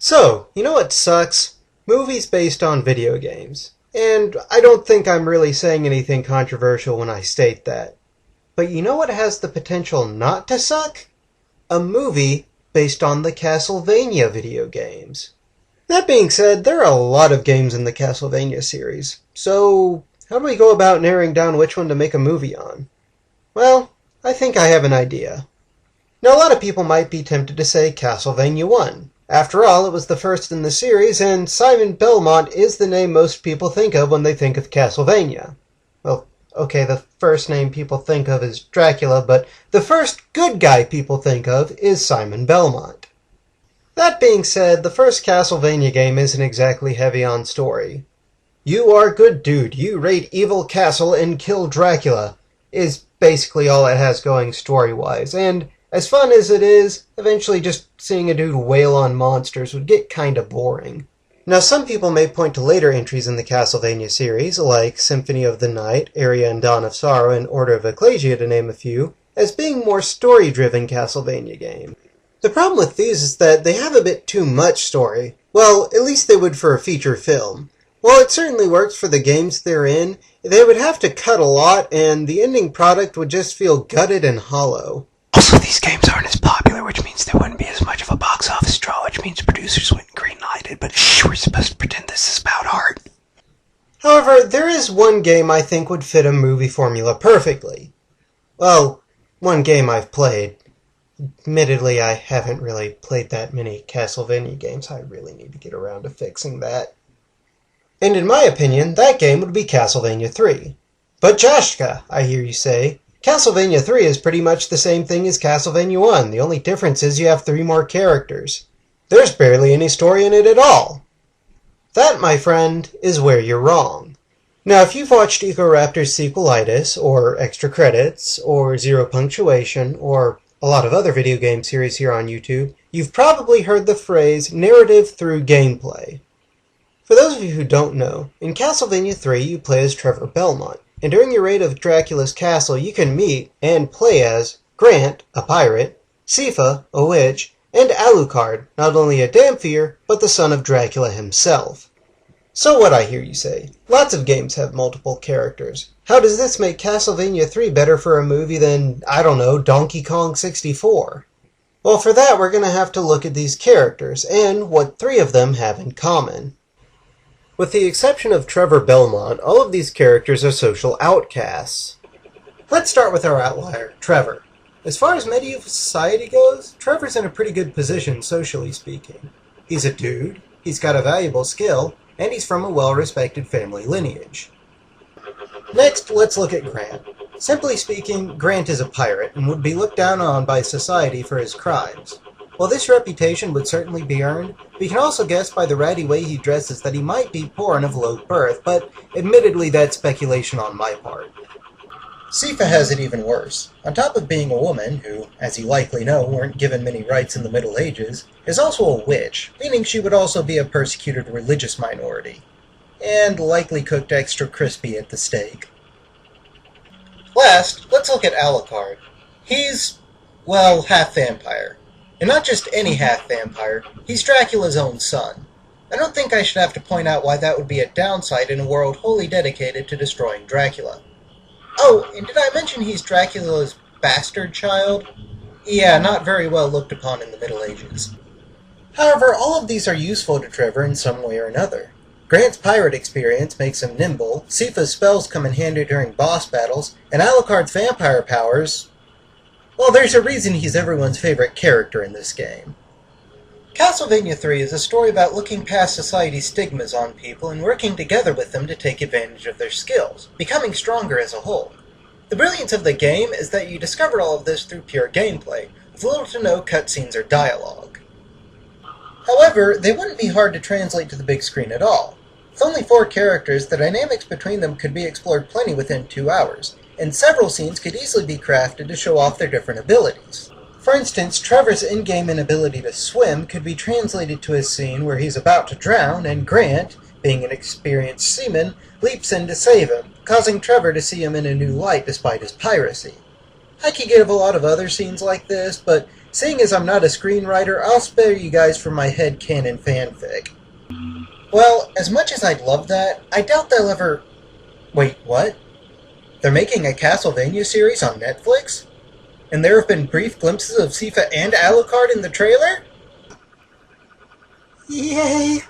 So, you know what sucks? Movies based on video games. And I don't think I'm really saying anything controversial when I state that. But you know what has the potential not to suck? A movie based on the Castlevania video games. That being said, there are a lot of games in the Castlevania series. So, how do we go about narrowing down which one to make a movie on? Well, I think I have an idea. Now, a lot of people might be tempted to say Castlevania 1. After all, it was the first in the series, and Simon Belmont is the name most people think of when they think of Castlevania. Well, okay, the first name people think of is Dracula, but the first good guy people think of is Simon Belmont. That being said, the first Castlevania game isn't exactly heavy on story. You are good dude, you raid evil castle and kill Dracula, is basically all it has going story-wise, and as fun as it is, eventually just seeing a dude wail on monsters would get kinda boring. Now, some people may point to later entries in the Castlevania series, like Symphony of the Night, Aria and Dawn of Sorrow, and Order of Ecclesia, to name a few, as being more story-driven Castlevania games. The problem with these is that they have a bit too much story. Well, at least they would for a feature film. While it certainly works for the games they're in, they would have to cut a lot, and the ending product would just feel gutted and hollow. Also, these games aren't as popular, which means there wouldn't be as much of a box office draw, which means producers wouldn't greenlight it, but shh, we're supposed to pretend this is about art. However, there is one game I think would fit a movie formula perfectly. Well, one game I've played. Admittedly, I haven't really played that many Castlevania games. I really need to get around to fixing that. And in my opinion, that game would be Castlevania 3. But Joshka, I hear you say, Castlevania 3 is pretty much the same thing as Castlevania 1. The only difference is you have 3 more characters. There's barely any story in it at all. That, my friend, is where you're wrong. Now, if you've watched Ecoraptor's Sequelitis, or Extra Credits, or Zero Punctuation, or a lot of other video game series here on YouTube, you've probably heard the phrase narrative through gameplay. For those of you who don't know, in Castlevania 3 you play as Trevor Belmont, and during your raid of Dracula's castle you can meet and play as Grant, a pirate, Sifa, a witch, and Alucard, not only a Dhampir, but the son of Dracula himself. So what, I hear you say? Lots of games have multiple characters. How does this make Castlevania 3 better for a movie than, I don't know, Donkey Kong 64? Well, for that we're going to have to look at these characters, and what 3 of them have in common. With the exception of Trevor Belmont, all of these characters are social outcasts. Let's start with our outlier, Trevor. As far as medieval society goes, Trevor's in a pretty good position, socially speaking. He's a dude, he's got a valuable skill, and he's from a well-respected family lineage. Next, let's look at Grant. Simply speaking, Grant is a pirate, and would be looked down on by society for his crimes. While this reputation would certainly be earned, we can also guess by the ratty way he dresses that he might be poor and of low birth, but admittedly that's speculation on my part. Sifa has it even worse. On top of being a woman, who, as you likely know, weren't given many rights in the Middle Ages, is also a witch, meaning she would also be a persecuted religious minority, and likely cooked extra crispy at the stake. Last, let's look at Alucard. He's, well, half vampire. And not just any half-vampire, he's Dracula's own son. I don't think I should have to point out why that would be a downside in a world wholly dedicated to destroying Dracula. Oh, and did I mention he's Dracula's bastard child? Yeah, not very well looked upon in the Middle Ages. However, all of these are useful to Trevor in some way or another. Grant's pirate experience makes him nimble, Sifa's spells come in handy during boss battles, and Alucard's vampire powers, well, there's a reason he's everyone's favorite character in this game. Castlevania 3 is a story about looking past society's stigmas on people and working together with them to take advantage of their skills, becoming stronger as a whole. The brilliance of the game is that you discover all of this through pure gameplay, with little to no cutscenes or dialogue. However, they wouldn't be hard to translate to the big screen at all. With only 4 characters, the dynamics between them could be explored plenty within 2 hours, and several scenes could easily be crafted to show off their different abilities. For instance, Trevor's in-game inability to swim could be translated to a scene where he's about to drown, and Grant, being an experienced seaman, leaps in to save him, causing Trevor to see him in a new light despite his piracy. I could give a lot of other scenes like this, but Seeing as I'm not a screenwriter, I'll spare you guys from my headcanon fanfic. Well, as much as I'd love that, I doubt they'll ever... Wait, what? They're making a Castlevania series on Netflix? And there have been brief glimpses of Sifa and Alucard in the trailer? Yay!